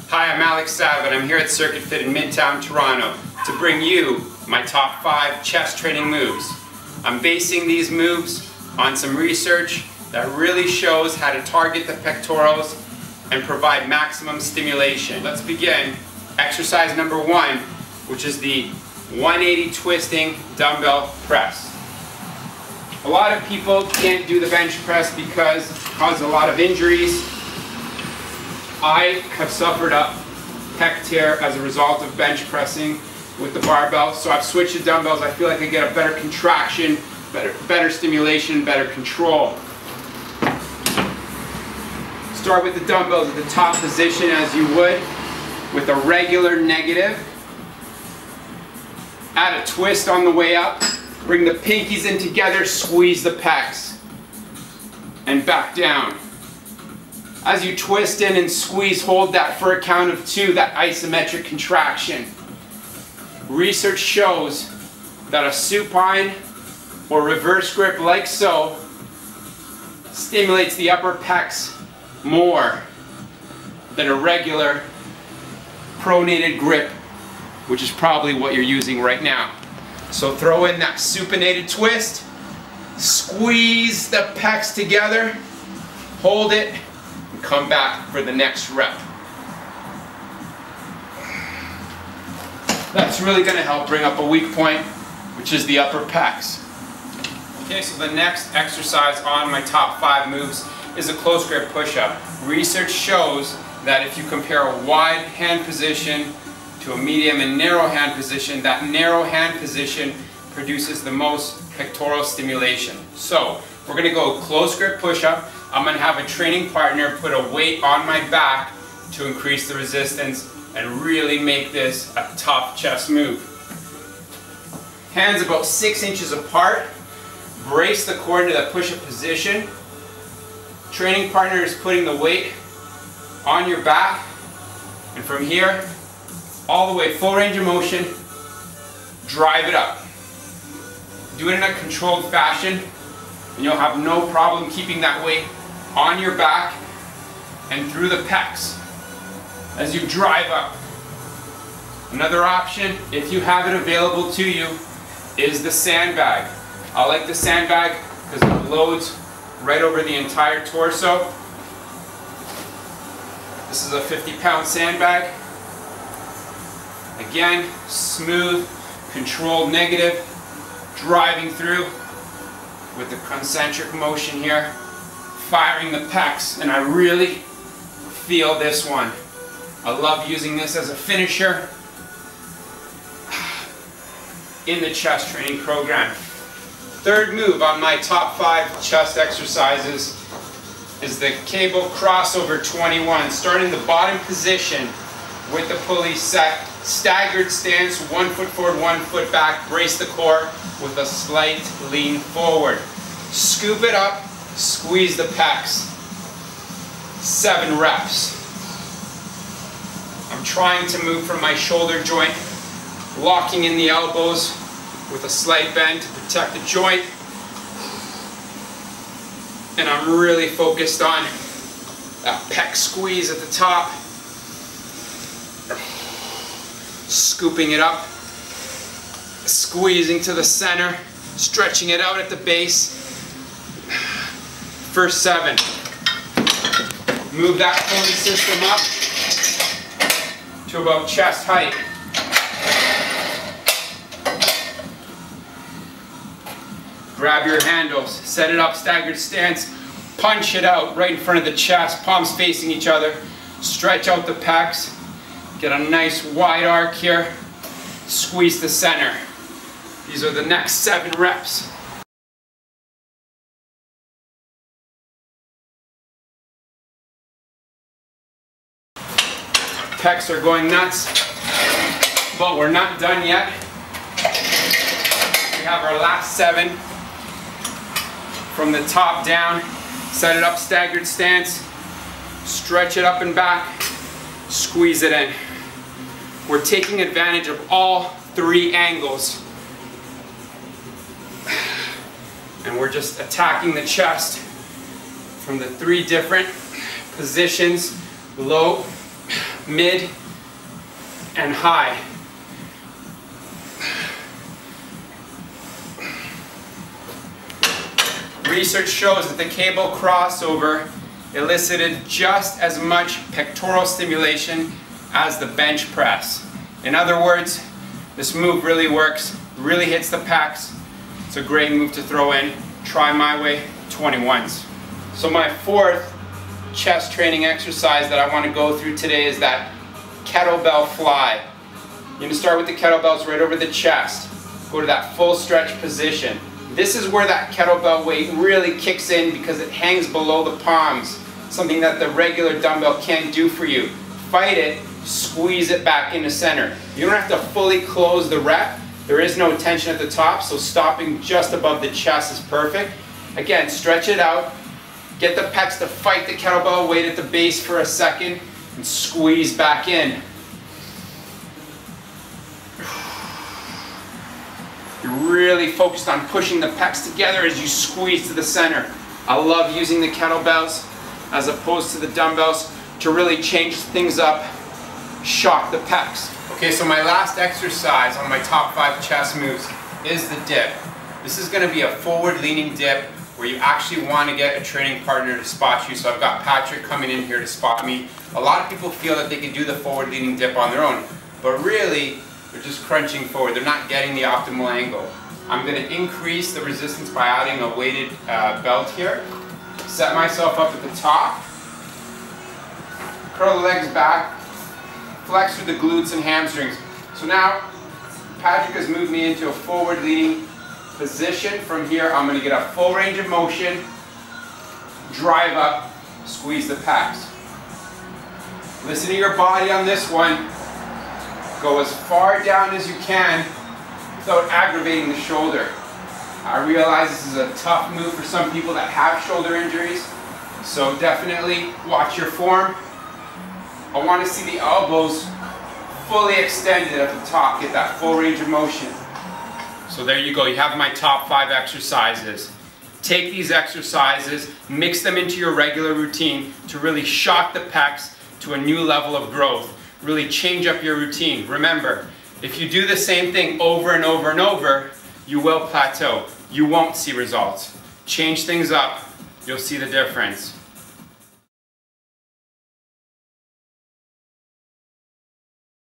Hi, I'm Alex Sav, and I'm here at Circuit Fit in Midtown Toronto to bring you my top 5 chest training moves. I'm basing these moves on some research that really shows how to target the pectorals and provide maximum stimulation. Let's begin. Exercise number 1, which is the 180 twisting dumbbell press. A lot of people can't do the bench press because it causes a lot of injuries. I have suffered a pec tear as a result of bench pressing with the barbell, so I've switched to dumbbells. I feel like I get a better contraction, better stimulation, better control. Start with the dumbbells at the top position as you would with a regular negative. Add a twist on the way up. Bring the pinkies in together, squeeze the pecs, and back down. As you twist in and squeeze, hold that for a count of 2, that isometric contraction. Research shows that a supine or reverse grip like so stimulates the upper pecs more than a regular pronated grip, which is probably what you're using right now. So throw in that supinated twist, squeeze the pecs together, hold it, and come back for the next rep. That's really going to help bring up a weak point, which is the upper pecs. Okay, so the next exercise on my top 5 moves is a close grip push-up. Research shows that if you compare a wide hand position to a medium and narrow hand position, that narrow hand position produces the most pectoral stimulation. So we're going to go close grip push-up. I'm going to have a training partner put a weight on my back to increase the resistance and really make this a tough chest move. Hands about 6 inches apart. Brace the core into that push-up position. Training partner is putting the weight on your back, and from here all the way, full range of motion, drive it up. Do it in a controlled fashion, and you'll have no problem keeping that weight on your back and through the pecs as you drive up. Another option, if you have it available to you, is the sandbag. I like the sandbag because it loads right over the entire torso. This is a 50-pound sandbag. Again, smooth, controlled negative, driving through with the concentric motion here, firing the pecs, and I really feel this one. I love using this as a finisher in the chest training program. Third move on my top 5 chest exercises is the cable crossover 21. Start in the bottom position with the pulley set. Staggered stance, 1 foot forward, 1 foot back. Brace the core with a slight lean forward. Scoop it up, squeeze the pecs. 7 reps. I'm trying to move from my shoulder joint, locking in the elbows with a slight bend to protect the joint. And I'm really focused on that pec squeeze at the top. Scooping it up, squeezing to the center, stretching it out at the base. First 7. Move that pulley system up to about chest height. Grab your handles, set it up, staggered stance, punch it out right in front of the chest, palms facing each other. Stretch out the pecs. Get a nice wide arc here. Squeeze the center. These are the next 7 reps. Pecs are going nuts, but we're not done yet. We have our last 7. From the top down, set it up, staggered stance, stretch it up and back, squeeze it in. We're taking advantage of all 3 angles. And we're just attacking the chest from the 3 different positions: low, mid, and high. Research shows that the cable crossover elicited just as much pectoral stimulation as the bench press. In other words, this move really works, really hits the pecs. It's a great move to throw in. Try my way, 21s. So my fourth chest training exercise that I want to go through today is that kettlebell fly. You're going to start with the kettlebells right over the chest. Go to that full stretch position. This is where that kettlebell weight really kicks in because it hangs below the palms, something that the regular dumbbell can't do for you. Fight it, squeeze it back into center. You don't have to fully close the rep. There is no tension at the top, so stopping just above the chest is perfect. Again, stretch it out. Get the pecs to fight the kettlebell weight at the base for a second and squeeze back in. You're really focused on pushing the pecs together as you squeeze to the center. I love using the kettlebells as opposed to the dumbbells to really change things up, shock the pecs. Okay, so my last exercise on my top 5 chest moves is the dip. This is going to be a forward leaning dip where you actually want to get a training partner to spot you. So I've got Patrick coming in here to spot me. A lot of people feel that they can do the forward leaning dip on their own, but really they're just crunching forward. They're not getting the optimal angle. I'm going to increase the resistance by adding a weighted belt here. Set myself up at the top. Curl the legs back. Flex through the glutes and hamstrings. So now Patrick has moved me into a forward leaning position. From here I'm going to get a full range of motion, drive up, squeeze the pecs. Listen to your body on this one. Go as far down as you can without aggravating the shoulder. I realize this is a tough move for some people that have shoulder injuries, so definitely watch your form. I want to see the elbows fully extended at the top, get that full range of motion. So there you go, you have my top 5 exercises. Take these exercises, mix them into your regular routine to really shock the pecs to a new level of growth. Really change up your routine. Remember, if you do the same thing over and over and over, you will plateau. You won't see results. Change things up, you'll see the difference.